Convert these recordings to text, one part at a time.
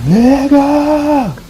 Nigga!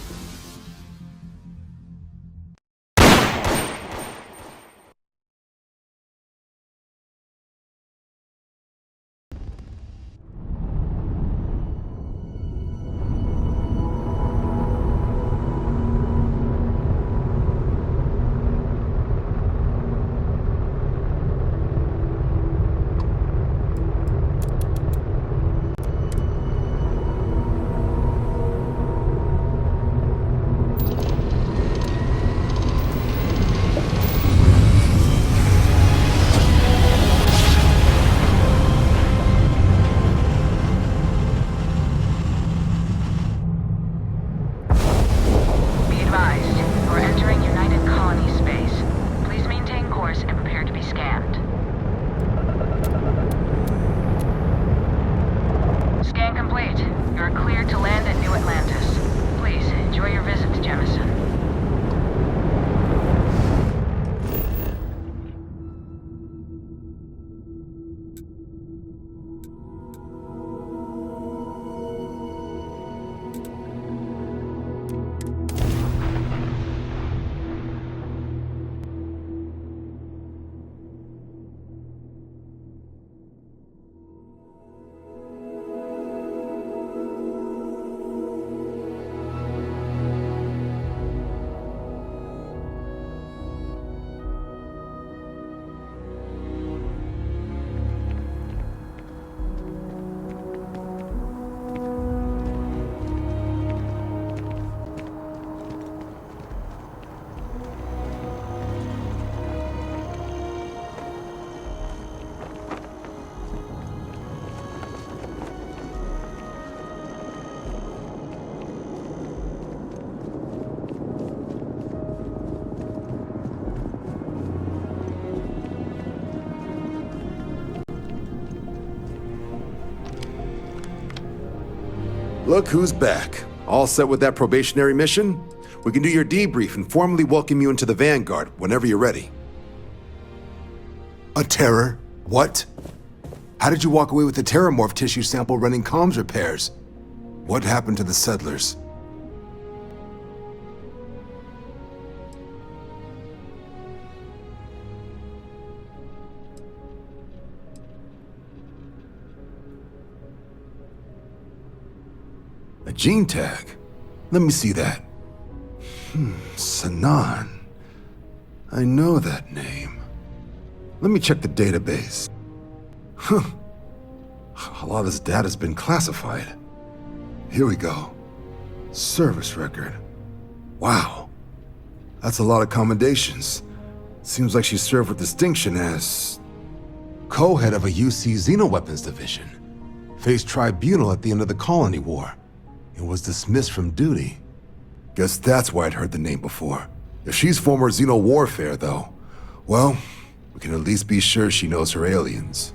Look who's back. All set with that probationary mission? We can do your debrief and formally welcome you into the Vanguard whenever you're ready. A terror? What? How did you walk away with the Terramorph tissue sample running comms repairs? What happened to the settlers? A gene tag? Let me see that. Sanan. I know that name. Let me check the database. A lot of this data's been classified. Here we go. Service record. Wow. That's a lot of commendations. Seems like she served with distinction as co-head of a UC Xenoweapons division. Faced tribunal at the end of the Colony War. And was dismissed from duty. Guess that's why I'd heard the name before. If she's former Xeno warfare, though, well, we can at least be sure she knows her aliens.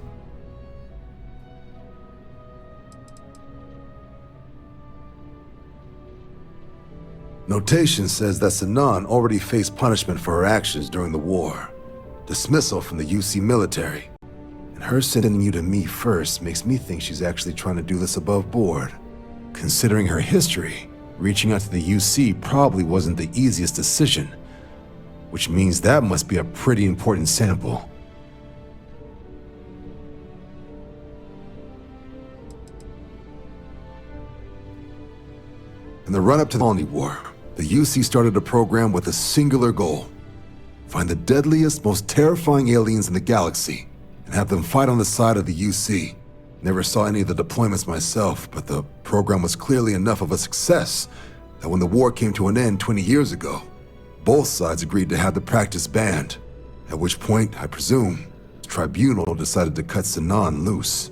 Notation says that Sanan already faced punishment for her actions during the war. Dismissal from the UC military. And her sending you to me first makes me think she's actually trying to do this above board. Considering her history, reaching out to the UC probably wasn't the easiest decision, which means that must be a pretty important sample. In the run-up to the Colony War, the UC started a program with a singular goal: find the deadliest, most terrifying aliens in the galaxy and have them fight on the side of the UC. Never saw any of the deployments myself, but the program was clearly enough of a success that when the war came to an end 20 years ago, both sides agreed to have the practice banned, at which point, I presume, the tribunal decided to cut Sanan loose.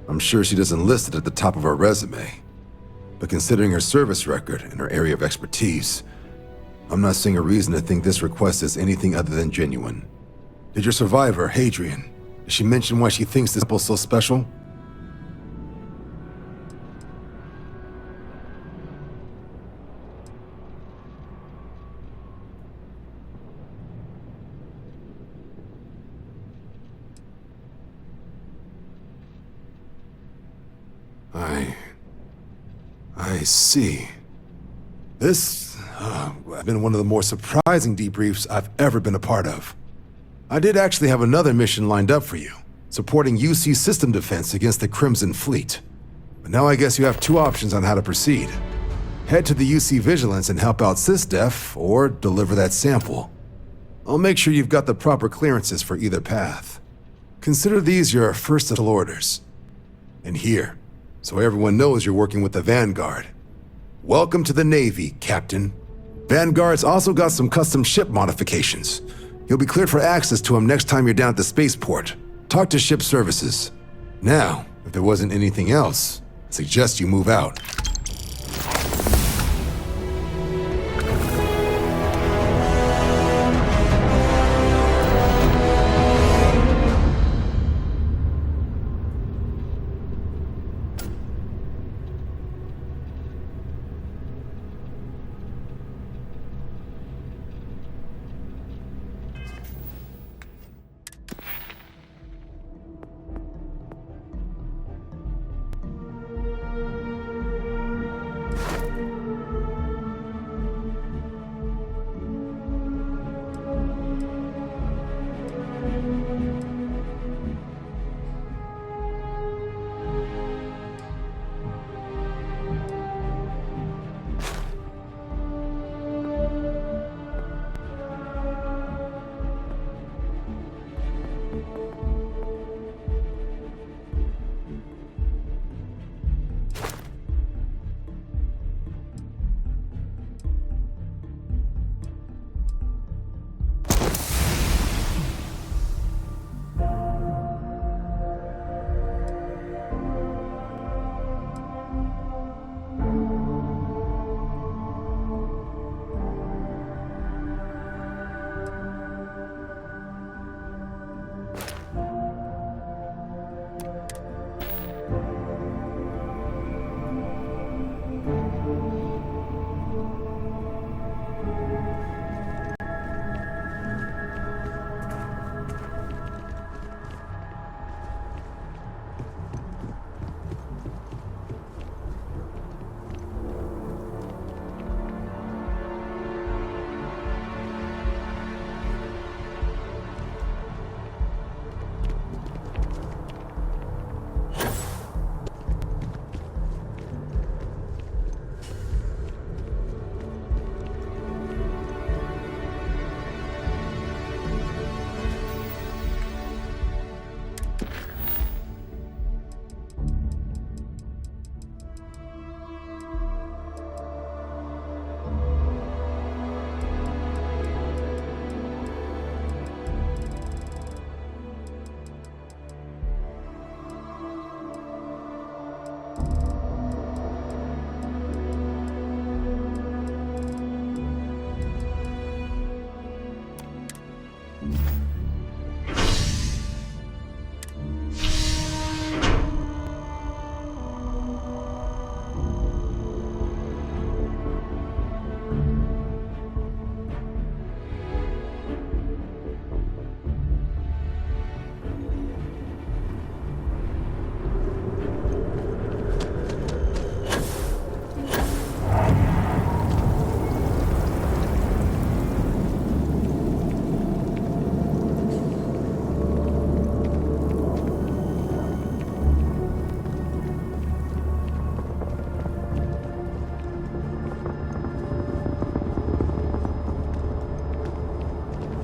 I'm sure she doesn't list it at the top of her resume, but considering her service record and her area of expertise, I'm not seeing a reason to think this request is anything other than genuine. Did your survivor, Hadrian, did she mention why she thinks this sample's so special? I see. This has been one of the more surprising debriefs I've ever been a part of. I did actually have another mission lined up for you, supporting UC system defense against the Crimson Fleet. But now I guess you have two options on how to proceed. Head to the UC Vigilance and help out SysDef, or deliver that sample. I'll make sure you've got the proper clearances for either path. Consider these your first little orders. And here, so everyone knows you're working with the Vanguard. Welcome to the Navy, Captain. Vanguard's also got some custom ship modifications. You'll be cleared for access to them next time you're down at the spaceport. Talk to ship services. Now, if there wasn't anything else, I suggest you move out.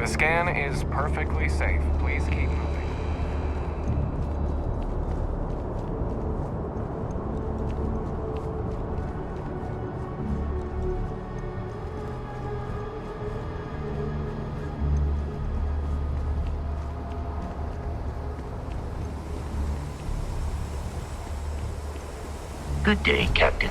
The scan is perfectly safe. Please keep moving. Good day, Captain.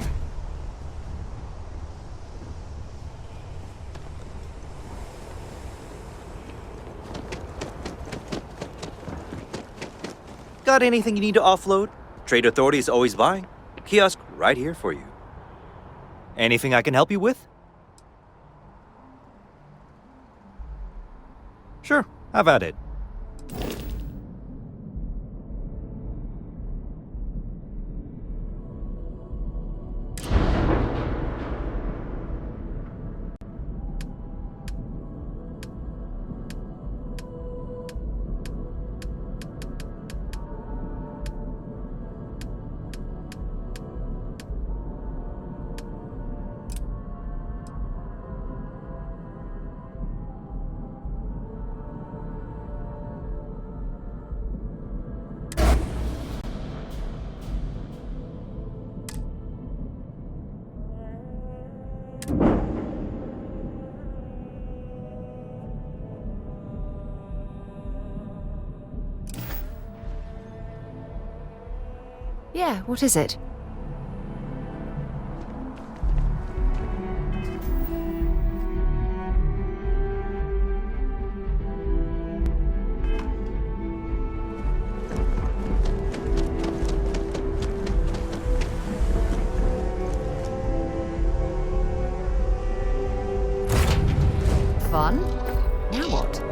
Got anything you need to offload? Trade Authority is always buying. Kiosk right here for you. Anything I can help you with? Sure, have at it. Yeah, what is it? Fun? Now what?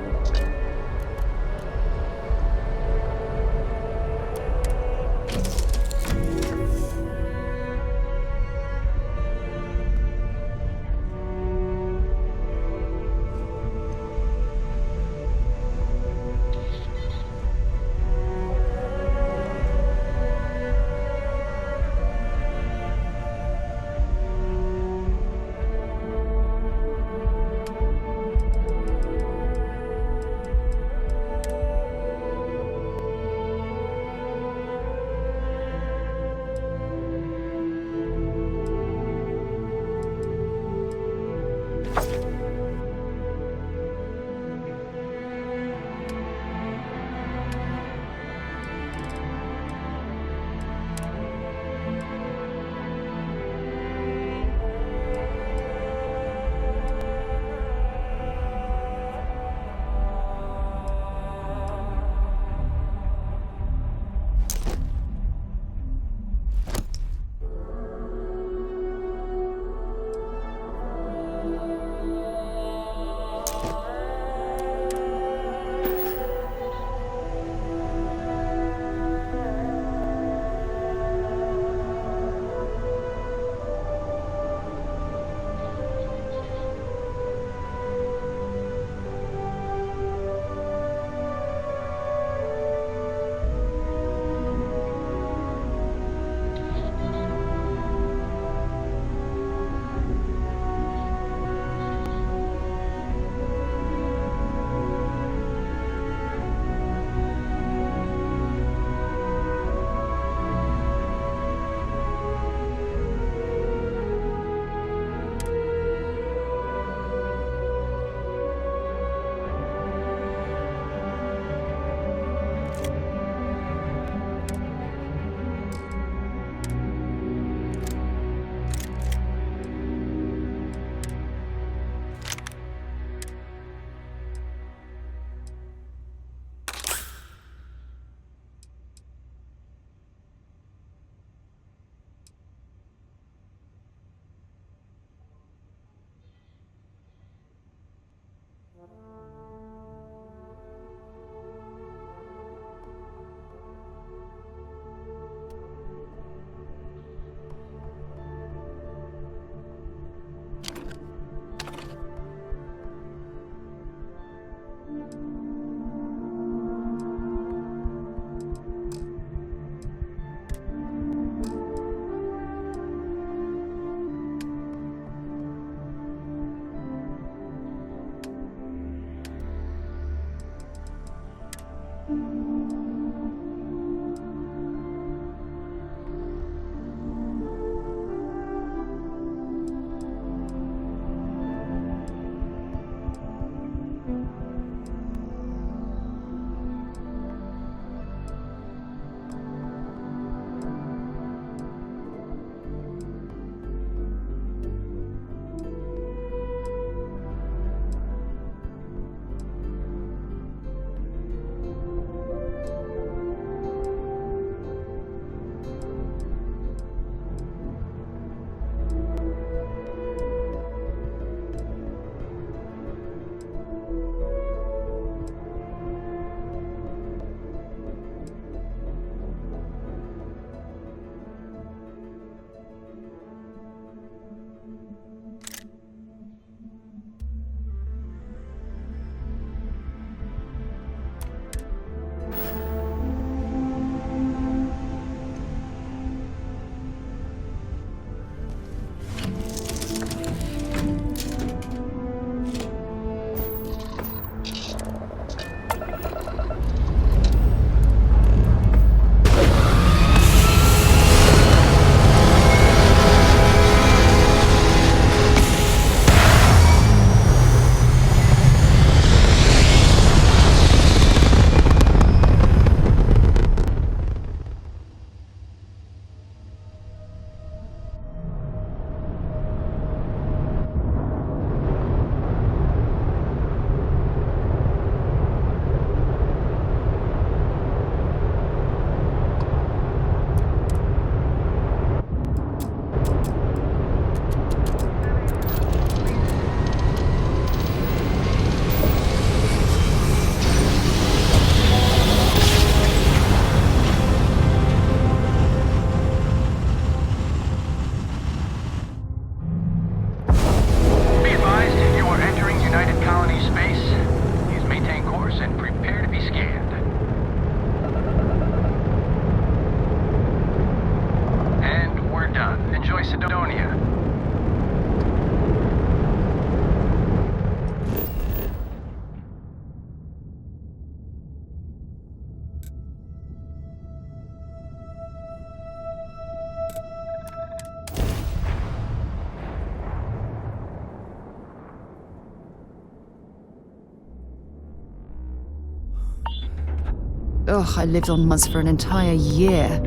Ugh, I lived on Mars for an entire year.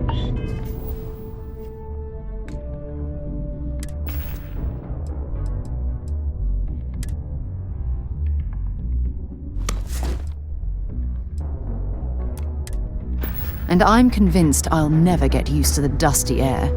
And I'm convinced I'll never get used to the dusty air.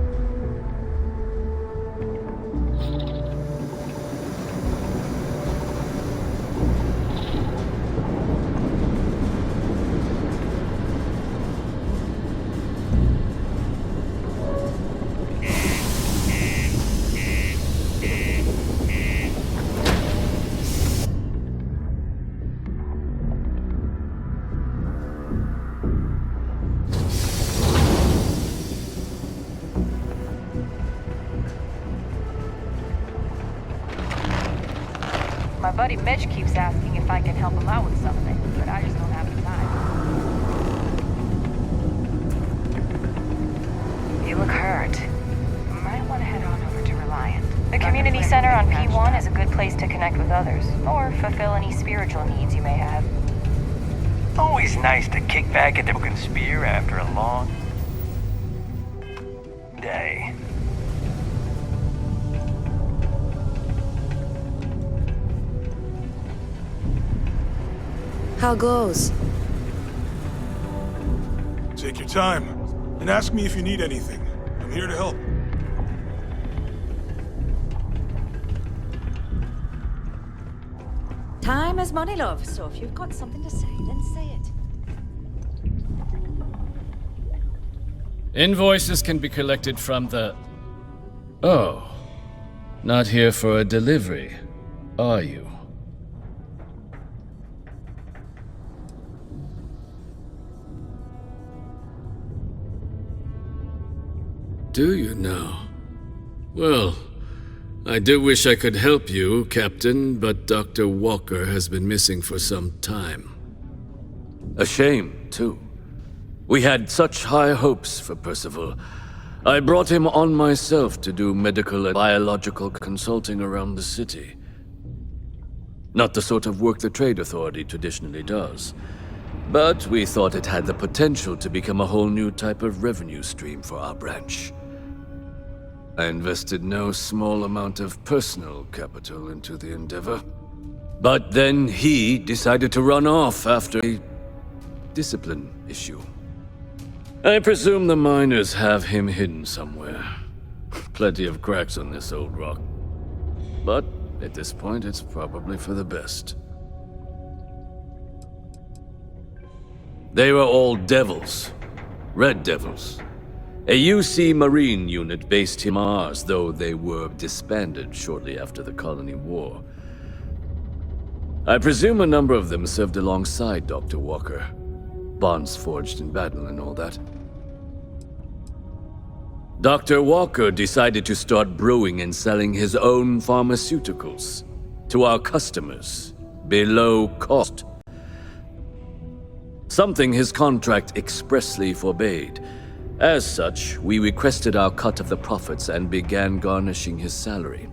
My buddy Mitch keeps asking if I can help him out with something, but I just don't have any time. You look hurt. Might want to head on over to Reliant. The community center on P1 is a good place to connect with others, or fulfill any spiritual needs you may have. Always nice to kick back at the broken spear after a long day. How goes? Take your time, and ask me if you need anything. I'm here to help. Time is money, love, so if you've got something to say, then say it. Invoices can be collected from the... Oh. Not here for a delivery, are you? Do you now? Well, I do wish I could help you, Captain, but Dr. Walker has been missing for some time. A shame, too. We had such high hopes for Percival. I brought him on myself to do medical and biological consulting around the city. Not the sort of work the Trade Authority traditionally does. But we thought it had the potential to become a whole new type of revenue stream for our branch. I invested no small amount of personal capital into the endeavor. But then he decided to run off after a discipline issue. I presume the miners have him hidden somewhere. Plenty of cracks on this old rock. But at this point, it's probably for the best. They were all devils. Red Devils. A UC Marine unit based in Mars, though they were disbanded shortly after the Colony War. I presume a number of them served alongside Dr. Walker. Bonds forged in battle and all that. Dr. Walker decided to start brewing and selling his own pharmaceuticals to our customers below cost. Something his contract expressly forbade. As such, we requested our cut of the profits and began garnishing his salary.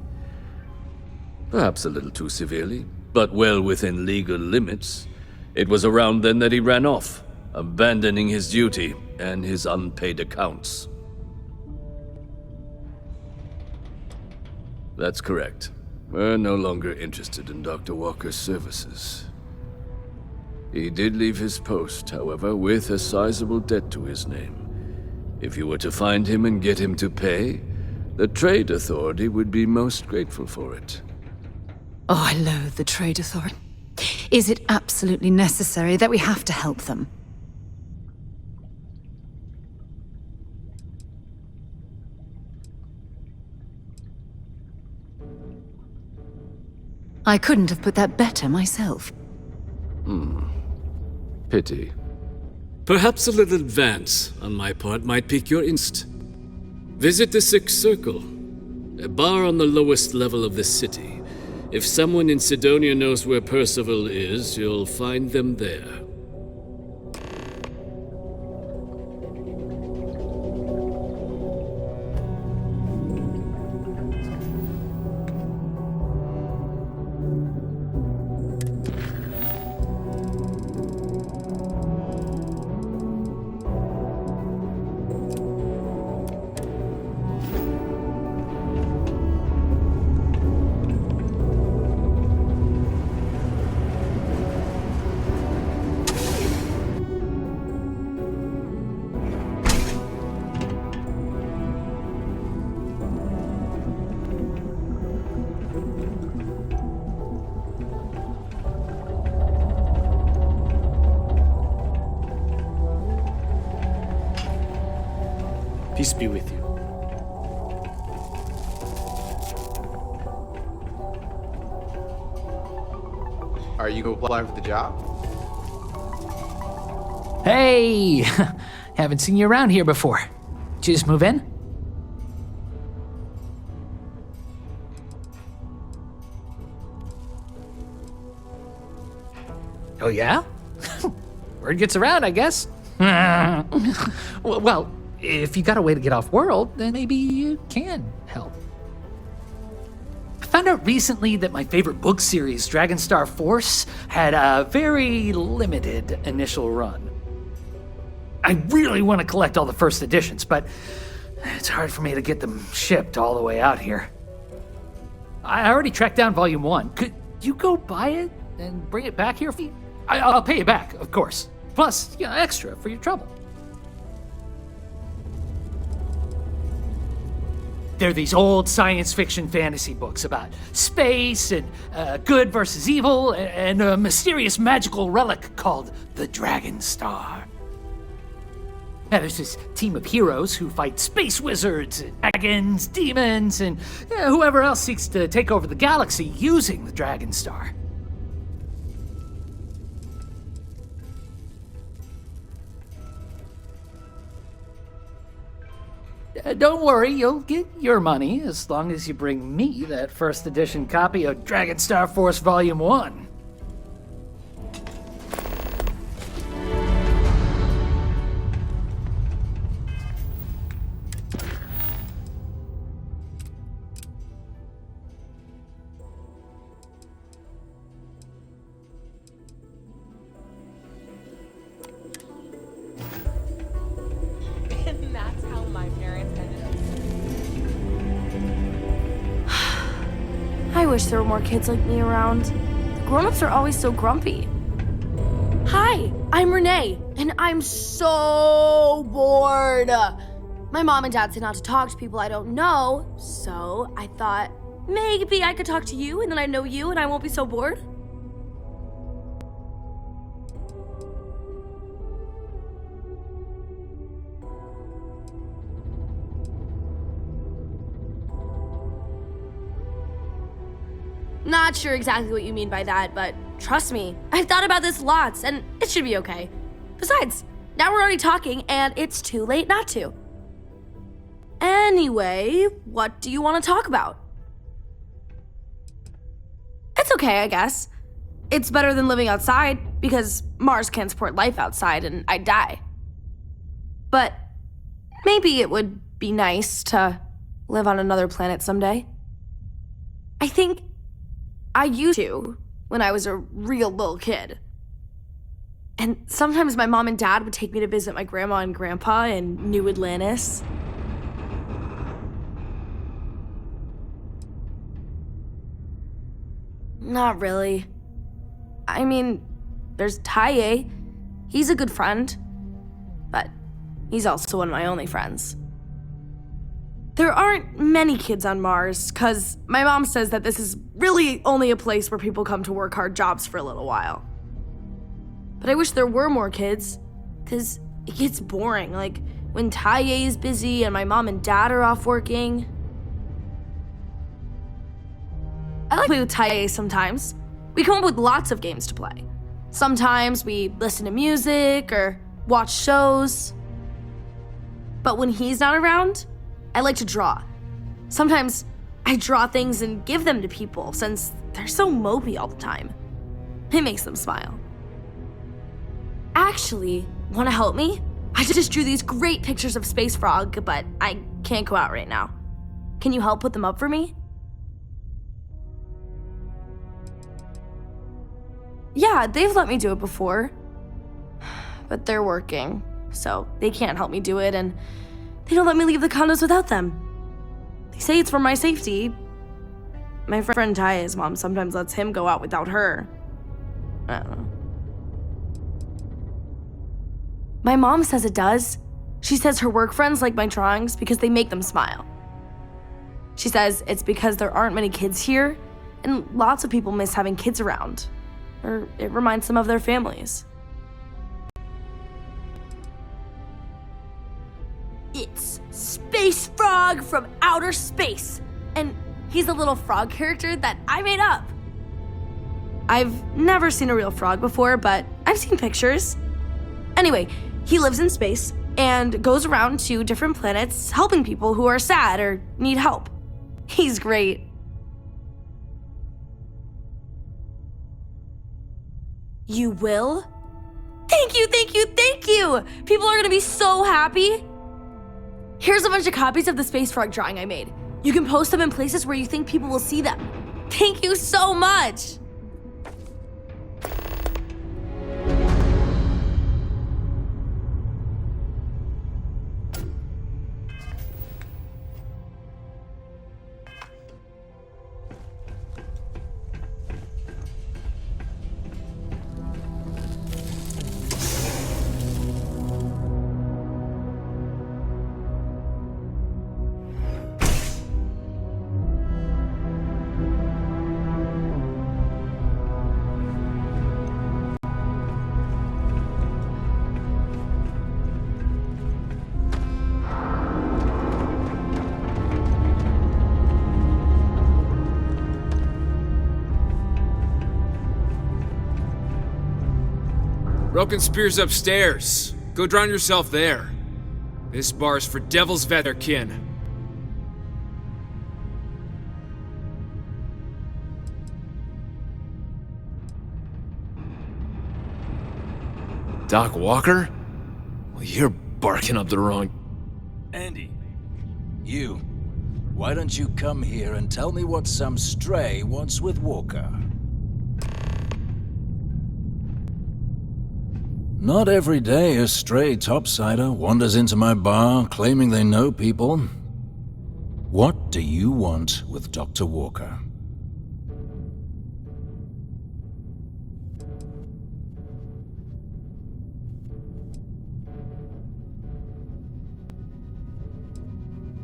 Perhaps a little too severely, but well within legal limits. It was around then that he ran off, abandoning his duty and his unpaid accounts. That's correct. We're no longer interested in Dr. Walker's services. He did leave his post, however, with a sizable debt to his name. If you were to find him and get him to pay, the Trade Authority would be most grateful for it. Oh, I loathe the Trade Authority. Is it absolutely necessary that we have to help them? I couldn't have put that better myself. Pity. Perhaps a little advance on my part might pique your interest. Visit the Sixth Circle, a bar on the lowest level of the city. If someone in Sidonia knows where Percival is, you'll find them there. Peace be with you. Are you applying for the job? Hey! Haven't seen you around here before. Did you just move in? Oh, yeah? Word gets around, I guess. Well, if you got a way to get off world, then maybe you can help. I found out recently that my favorite book series, Dragonstar Force, had a very limited initial run. I really want to collect all the first editions, but it's hard for me to get them shipped all the way out here. I already tracked down Volume 1. Could you go buy it and bring it back here for me? I'll pay you back, of course. Plus, extra for your trouble. They're these old science fiction fantasy books about space and good versus evil and a mysterious magical relic called the Dragonstar. Now, there's this team of heroes who fight space wizards, and dragons, demons, and whoever else seeks to take over the galaxy using the Dragonstar. Don't worry, you'll get your money as long as you bring me that first edition copy of Dragonstar Force Volume 1. And that's how my parents ended up. I wish there were more kids like me around. The grown-ups are always so grumpy. Hi, I'm Renee, and I'm so bored. My mom and dad say not to talk to people I don't know, so I thought maybe I could talk to you, and then I know you, and I won't be so bored. Not sure exactly what you mean by that, but trust me, I've thought about this lots, and it should be okay. Besides, now we're already talking, and it's too late not to. Anyway, what do you want to talk about? It's okay, I guess. It's better than living outside, because Mars can't support life outside, and I'd die. But maybe it would be nice to live on another planet someday. I think I used to when I was a real little kid. And sometimes my mom and dad would take me to visit my grandma and grandpa in New Atlantis. Not really. I mean, there's Taye. He's a good friend. But he's also one of my only friends. There aren't many kids on Mars, because my mom says that this is really only a place where people come to work hard jobs for a little while. But I wish there were more kids, because it gets boring, like when Taye is busy and my mom and dad are off working. I like to play with Taye sometimes. We come up with lots of games to play. Sometimes we listen to music or watch shows. But when he's not around, I like to draw. Sometimes I draw things and give them to people since they're so mopey all the time. It makes them smile. Actually, want to help me? I just drew these great pictures of Space Frog, but I can't go out right now. Can you help put them up for me? Yeah, they've let me do it before. But they're working, so they can't help me do it, and they don't let me leave the condos without them. They say it's for my safety. My friend Taya's mom sometimes lets him go out without her. I don't know. My mom says it does. She says her work friends like my drawings because they make them smile. She says it's because there aren't many kids here, and lots of people miss having kids around. Or it reminds them of their families. It's space frog from outer space. And he's a little frog character that I made up. I've never seen a real frog before, but I've seen pictures. Anyway, he lives in space and goes around to different planets helping people who are sad or need help. He's great. You will? Thank you, thank you, thank you! People are gonna be so happy. Here's a bunch of copies of the space frog drawing I made. You can post them in places where you think people will see them. Thank you so much! Broken Spear's upstairs. Go drown yourself there. This bar's for Devil's Vetterkin. Doc Walker? Well, you're barking up the wrong... Andy, you. Why don't you come here and tell me what some stray wants with Walker? Not every day a stray topsider wanders into my bar claiming they know people. What do you want with Dr. Walker?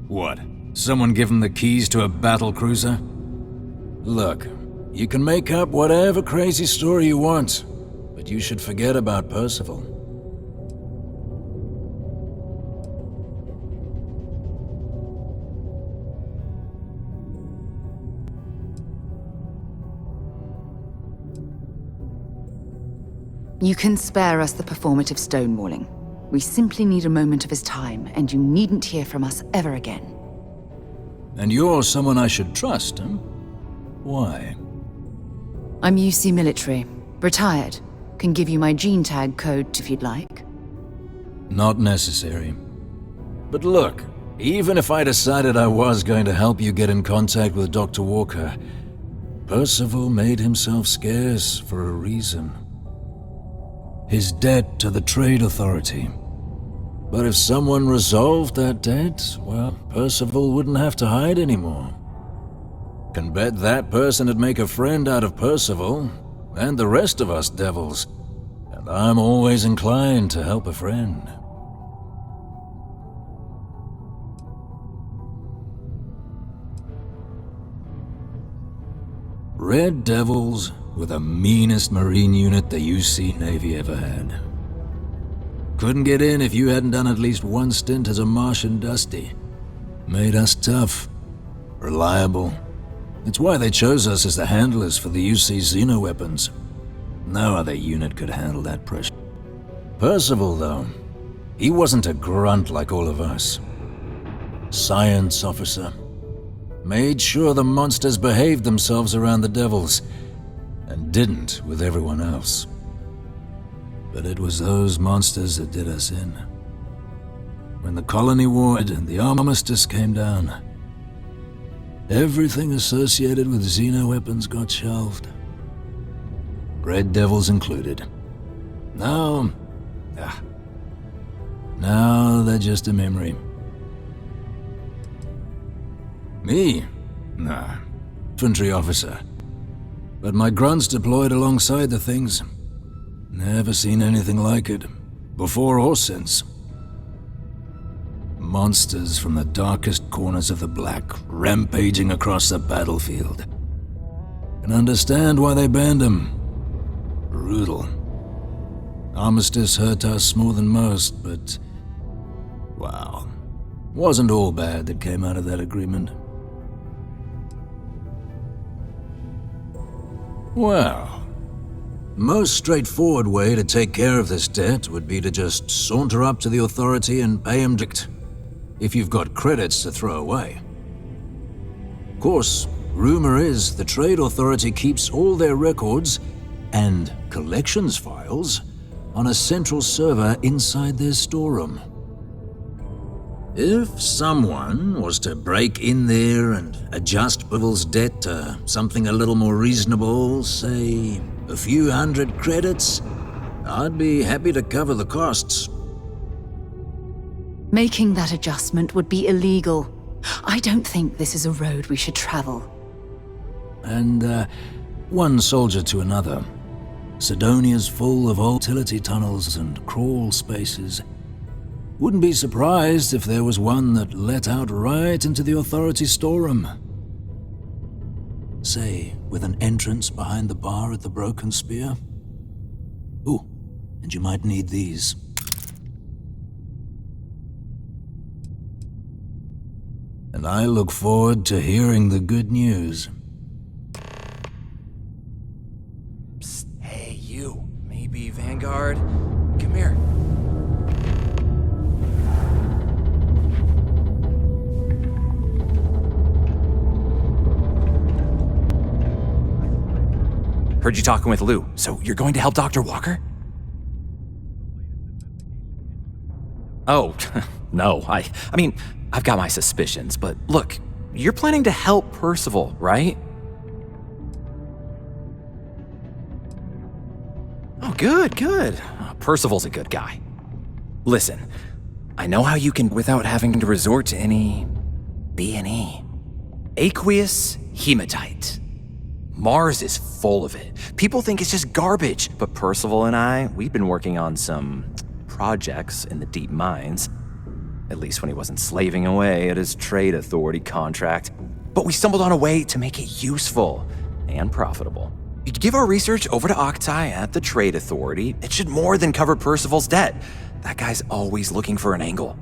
What? Someone give him the keys to a battle cruiser? Look, you can make up whatever crazy story you want, but you should forget about Percival. You can spare us the performative stonewalling. We simply need a moment of his time, and you needn't hear from us ever again. And you're someone I should trust, huh? Why? I'm UC military, retired. Can give you my gene tag code if you'd like. Not necessary. But look, even if I decided I was going to help you get in contact with Dr. Walker, Percival made himself scarce for a reason. His debt to the Trade Authority. But if someone resolved that debt, well, Percival wouldn't have to hide anymore. Can bet that person'd make a friend out of Percival, and the rest of us devils. And I'm always inclined to help a friend. Red Devils were the meanest Marine unit the UC Navy ever had. Couldn't get in if you hadn't done at least one stint as a Martian Dusty. Made us tough, reliable. It's why they chose us as the handlers for the UC xenoweapons. No other unit could handle that pressure. Percival, though, he wasn't a grunt like all of us. Science officer. Made sure the monsters behaved themselves around the Devils, and didn't with everyone else. But it was those monsters that did us in. When the colony warred and the armistice came down, everything associated with xenoweapons got shelved. Red Devils included. Now they're just a memory. Me? Nah. Infantry officer. But my grunts deployed alongside the things. Never seen anything like it, before or since. Monsters from the darkest corners of the Black, rampaging across the battlefield. Can understand why they banned them. Brutal. Armistice hurt us more than most, but... wow. Wasn't all bad that came out of that agreement. Well, most straightforward way to take care of this debt would be to just saunter up to the authority and pay him direct, if you've got credits to throw away. Of course, rumor is the Trade Authority keeps all their records and collections files on a central server inside their storeroom. If someone was to break in there and adjust Bivel's debt to something a little more reasonable, say a few hundred credits, I'd be happy to cover the costs. Making that adjustment would be illegal. I don't think this is a road we should travel. And one soldier to another. Sidonia's full of old utility tunnels and crawl spaces. Wouldn't be surprised if there was one that let out right into the authority storeroom. Say, with an entrance behind the bar at the Broken Spear. Ooh, and you might need these. And I look forward to hearing the good news. Psst, hey, you. Maybe Vanguard? Come here. Heard you talking with Lou, so you're going to help Dr. Walker? Oh, no, I mean, I've got my suspicions, but look, you're planning to help Percival, right? Oh, good. Percival's a good guy. Listen, I know how you can without having to resort to any B&E. Aqueous hematite. Mars is full of it. People think it's just garbage, but Percival and I, we've been working on some projects in the deep mines. At least when he wasn't slaving away at his Trade Authority contract. But we stumbled on a way to make it useful and profitable. You could give our research over to Octai at the Trade Authority. It should more than cover Percival's debt. That guy's always looking for an angle.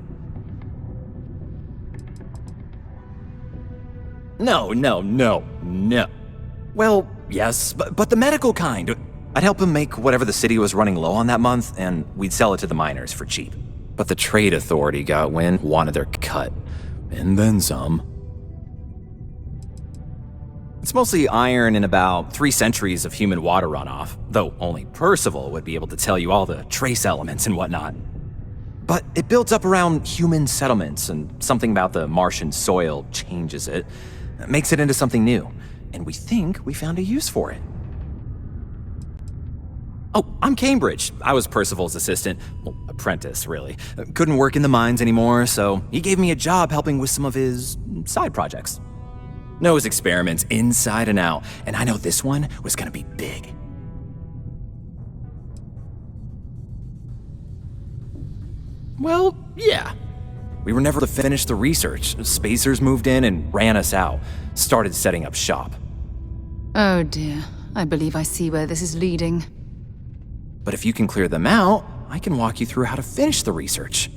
No. Well, yes, but the medical kind. I'd help him make whatever the city was running low on that month, and we'd sell it to the miners for cheap. But the Trade Authority got wind, wanted their cut, and then some. It's mostly iron and about 3 centuries of human water runoff, though only Percival would be able to tell you all the trace elements and whatnot. But it builds up around human settlements, and something about the Martian soil changes it, makes it into something new. And we think we found a use for it. Oh, I'm Cambridge. I was Percival's assistant. Well, apprentice, really. Couldn't work in the mines anymore, so he gave me a job helping with some of his side projects. Knows experiments inside and out, and I know this one was gonna be big. Well, yeah. We were never to finish the research. Spacers moved in and ran us out. Started setting up shop. Oh dear. I believe I see where this is leading. But if you can clear them out, I can walk you through how to finish the research.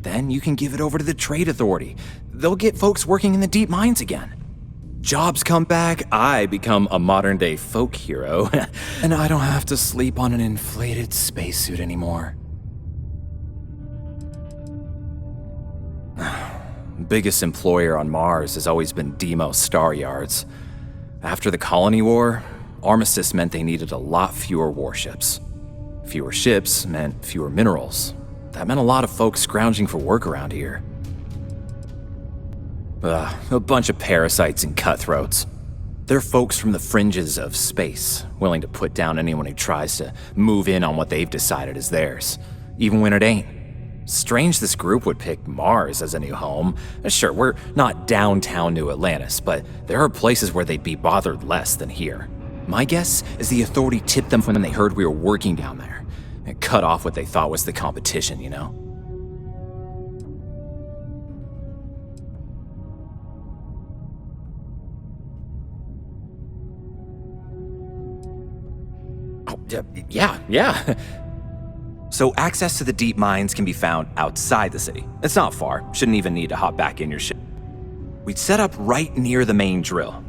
Then you can give it over to the Trade Authority. They'll get folks working in the deep mines again. Jobs come back, I become a modern-day folk hero, and I don't have to sleep on an inflated spacesuit anymore. Biggest employer on Mars has always been Deimos Star Yards. After the Colony War, armistice meant they needed a lot fewer warships. Fewer ships meant fewer minerals. That meant a lot of folks scrounging for work around here. A bunch of parasites and cutthroats. They're folks from the fringes of space, willing to put down anyone who tries to move in on what they've decided is theirs, even when it ain't. Strange this group would pick Mars as a new home. Sure, we're not downtown New Atlantis, but there are places where they'd be bothered less than here. My guess is the Authority tipped them when they heard we were working down there. It cut off what they thought was the competition, you know? Oh, yeah. so access to the deep mines can be found outside the city. It's not far, shouldn't even need to hop back in your ship. We'd set up right near the main drill.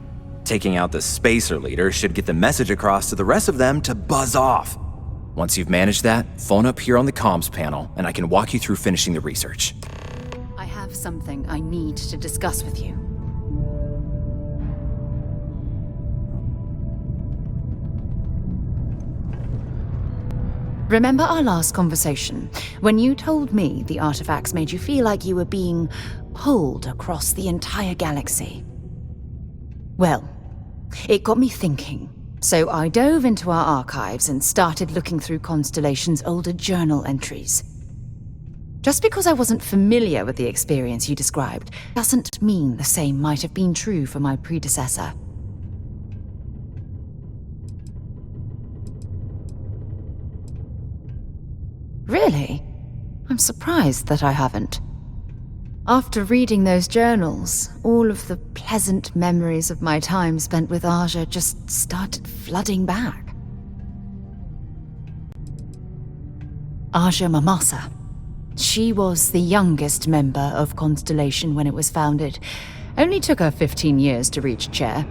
Taking out the spacer leader should get the message across to the rest of them to buzz off. Once you've managed that, phone up here on the comms panel, and I can walk you through finishing the research. I have something I need to discuss with you. Remember our last conversation, when you told me the artifacts made you feel like you were being pulled across the entire galaxy? Well, it got me thinking, so I dove into our archives and started looking through Constellation's older journal entries. Just because I wasn't familiar with the experience you described doesn't mean the same might have been true for my predecessor. Really? I'm surprised that I haven't. After reading those journals, all of the pleasant memories of my time spent with Aja just started flooding back. Aja Mamasa. She was the youngest member of Constellation when it was founded. Only took her 15 years to reach chair.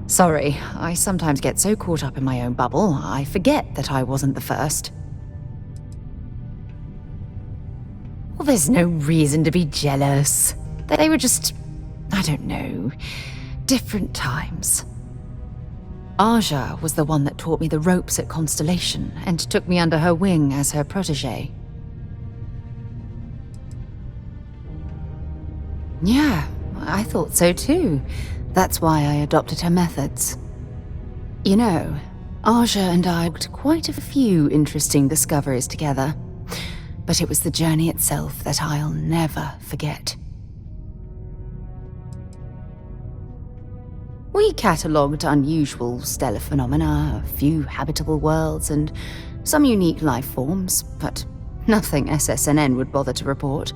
Sorry, I sometimes get so caught up in my own bubble, I forget that I wasn't the first. Well, there's no reason to be jealous. They were just, I don't know, different times. Aja was the one that taught me the ropes at Constellation and took me under her wing as her protege. Yeah, I thought so too. That's why I adopted her methods. You know, Aja and I had quite a few interesting discoveries together. But it was the journey itself that I'll never forget. We catalogued unusual stellar phenomena, a few habitable worlds, and some unique life forms, but nothing SSNN would bother to report.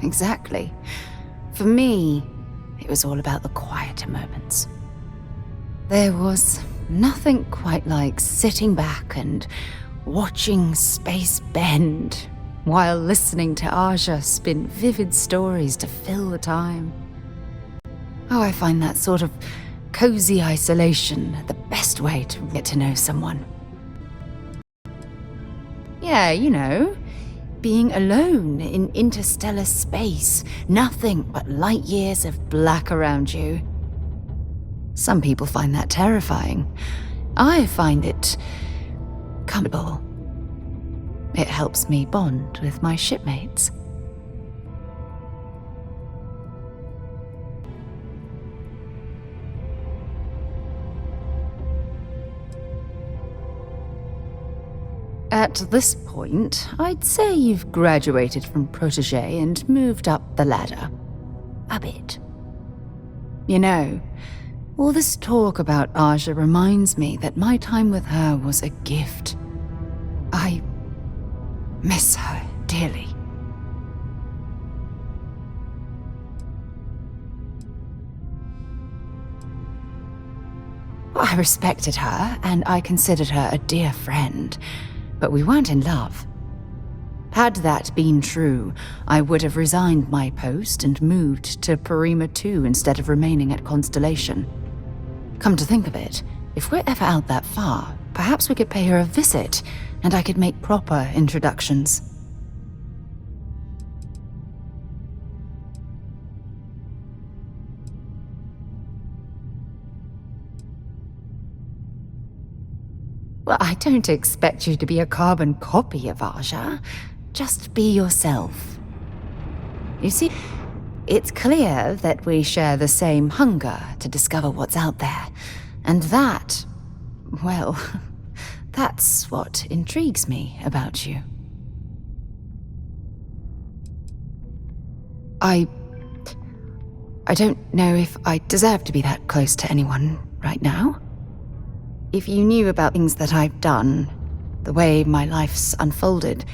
Exactly. For me, it was all about the quieter moments. There was nothing quite like sitting back and watching space bend while listening to Aja spin vivid stories to fill the time. Oh, I find that sort of cozy isolation the best way to get to know someone. Yeah, you know, being alone in interstellar space, nothing but light years of black around you. Some people find that terrifying. I find it comfortable. It helps me bond with my shipmates. At this point, I'd say you've graduated from protege and moved up the ladder. A bit. You know, all this talk about Aja reminds me that my time with her was a gift. I miss her dearly. I respected her, and I considered her a dear friend. But we weren't in love. Had that been true, I would have resigned my post and moved to Parima 2 instead of remaining at Constellation. Come to think of it, if we're ever out that far, perhaps we could pay her a visit, and I could make proper introductions. Well, I don't expect you to be a carbon copy of Aja. Just be yourself. You see, it's clear that we share the same hunger to discover what's out there. And that, well, that's what intrigues me about you. I don't know if I deserve to be that close to anyone right now. If you knew about things that I've done, the way my life's unfolded,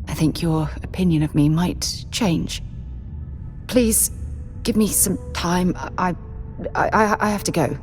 I think your opinion of me might change. Please, give me some time. I have to go.